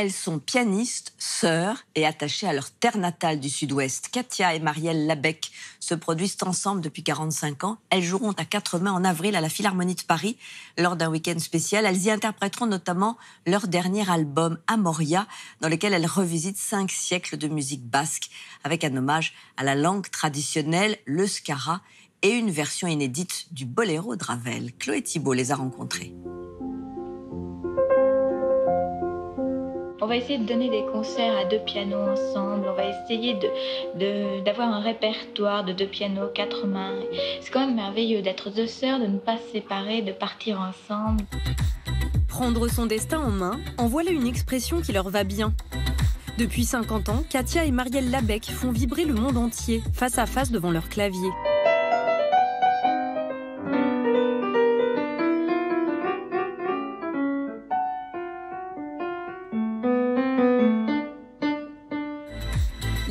Elles sont pianistes, sœurs et attachées à leur terre natale du Sud-Ouest. Katia et Marielle Labec se produisent ensemble depuis 45 ans. Elles joueront à quatre mains en avril à la Philharmonie de Paris lors d'un week-end spécial. Elles y interpréteront notamment leur dernier album Amoria, dans lequel elles revisitent 5 siècles de musique basque avec un hommage à la langue traditionnelle, le skara, et une version inédite du boléro de Ravel. Chloé Thibault les a rencontrées. On va essayer de donner des concerts à 2 pianos ensemble. On va essayer d'avoir un répertoire de 2 pianos, 4 mains. C'est quand même merveilleux d'être 2 sœurs, de ne pas se séparer, de partir ensemble. Prendre son destin en main, en voilà une expression qui leur va bien. Depuis 50 ans, Katia et Marielle Labec font vibrer le monde entier, face à face devant leur clavier.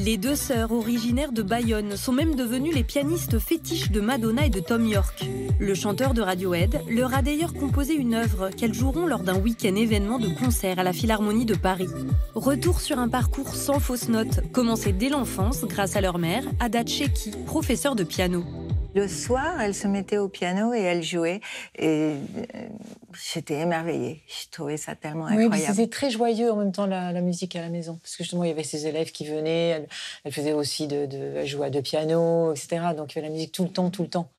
Les 2 sœurs originaires de Bayonne sont même devenues les pianistes fétiches de Madonna et de Tom York. Le chanteur de Radiohead leur a d'ailleurs composé une œuvre qu'elles joueront lors d'un week-end événement de concert à la Philharmonie de Paris. Retour sur un parcours sans fausses notes, commencé dès l'enfance grâce à leur mère, Ada Tcheki, professeure de piano. Le soir, elle se mettait au piano et elle jouait. Et j'étais émerveillée. Je trouvais ça tellement incroyable. Oui, c'était très joyeux en même temps la musique à la maison. Parce que justement, il y avait ses élèves qui venaient. Elle faisait aussi elle jouait à 2 pianos, etc. Donc il y avait la musique tout le temps, tout le temps.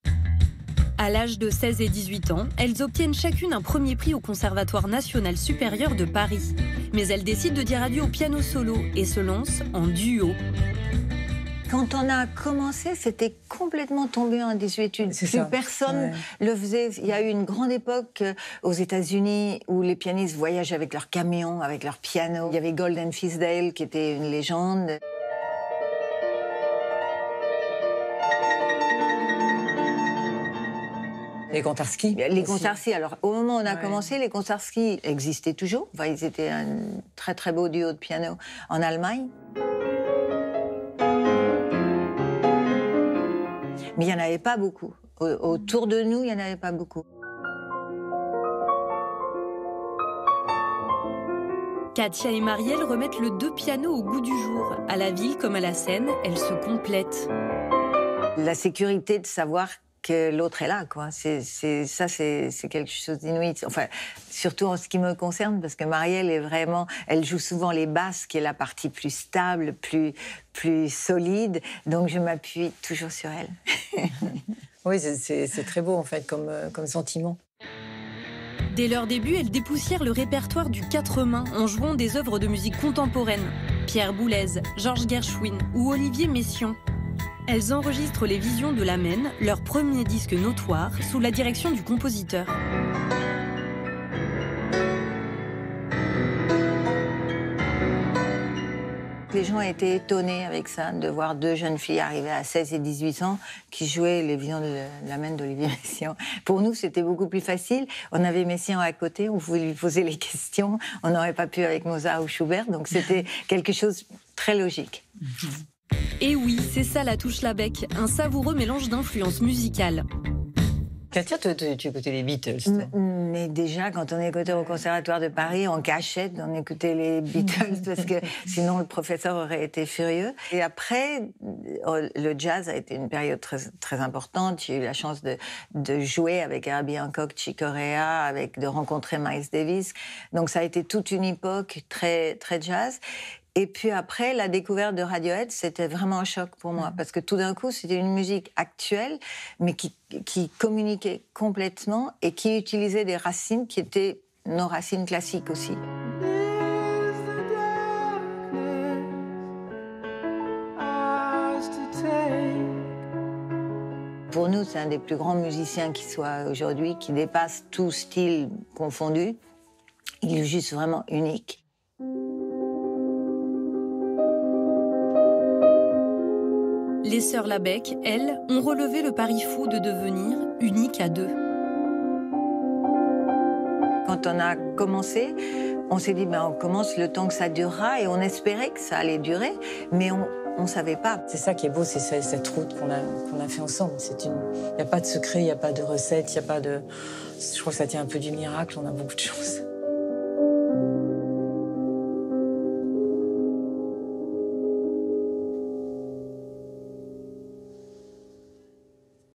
À l'âge de 16 et 18 ans, elles obtiennent chacune un premier prix au Conservatoire national supérieur de Paris. Mais elles décident de dire adieu au piano solo et se lancent en duo. Quand on a commencé, c'était complètement tombé en désuétude. Plus personne le faisait. Il y a eu une grande époque aux États-Unis où les pianistes voyageaient avec leur camion, avec leur piano. Il y avait Golden Fisdale qui était une légende. Les Kontarski. Les Kontarski. Alors, au moment où on a commencé, les Kontarski existaient toujours. Enfin, ils étaient un très très beau duo de piano en Allemagne. Mais il n'y en avait pas beaucoup. Autour de nous, il n'y en avait pas beaucoup. Katia et Marielle remettent le 2 pianos au goût du jour. À la ville comme à la scène, elles se complètent. La sécurité de savoir que l'autre est là, quoi. C'est quelque chose d'inouï. Enfin, surtout en ce qui me concerne, parce que Marielle est vraiment... Elle joue souvent les basses, qui est la partie plus stable, plus solide. Donc, je m'appuie toujours sur elle. Oui, c'est très beau, en fait, comme sentiment. Dès leur début, elles dépoussièrent le répertoire du 4 mains en jouant des œuvres de musique contemporaine. Pierre Boulez, Georges Gershwin ou Olivier Messiaen. Elles enregistrent les Visions de l'Amen, leur premier disque notoire, sous la direction du compositeur. Les gens étaient étonnés avec ça, de voir 2 jeunes filles arriver à 16 et 18 ans qui jouaient les Visions de l'Amen d'Olivier Messiaen. Pour nous, c'était beaucoup plus facile. On avait Messiaen à côté, on pouvait lui poser les questions. On n'aurait pas pu avec Mozart ou Schubert, donc c'était quelque chose de très logique. Et oui, c'est ça la touche Labec, un savoureux mélange d'influences musicales. Katia, tu écoutais les Beatles? Mais déjà, quand on écoutait au Conservatoire de Paris, en cachette, on écoutait les Beatles parce que sinon le professeur aurait été furieux. Et après, le jazz a été une période très, très importante. J'ai eu la chance de jouer avec Herbie Hancock, Chick Corea, de rencontrer Miles Davis. Donc ça a été toute une époque très, très jazz. Et puis après, la découverte de Radiohead, c'était vraiment un choc pour moi. Parce que tout d'un coup, c'était une musique actuelle, mais qui communiquait complètement et qui utilisait des racines qui étaient nos racines classiques aussi. Pour nous, c'est un des plus grands musiciens qui soit aujourd'hui, qui dépasse tout style confondu. Il est juste vraiment unique. Les sœurs Labec, elles, ont relevé le pari fou de devenir uniques à 2. Quand on a commencé, on s'est dit on commence le temps que ça durera et on espérait que ça allait durer, mais on ne savait pas. C'est ça qui est beau, c'est cette route qu'on a fait ensemble. Il n'y a pas de secret, il n'y a pas de recette, il n'y a pas de... Je crois que ça tient un peu du miracle, on a beaucoup de chance.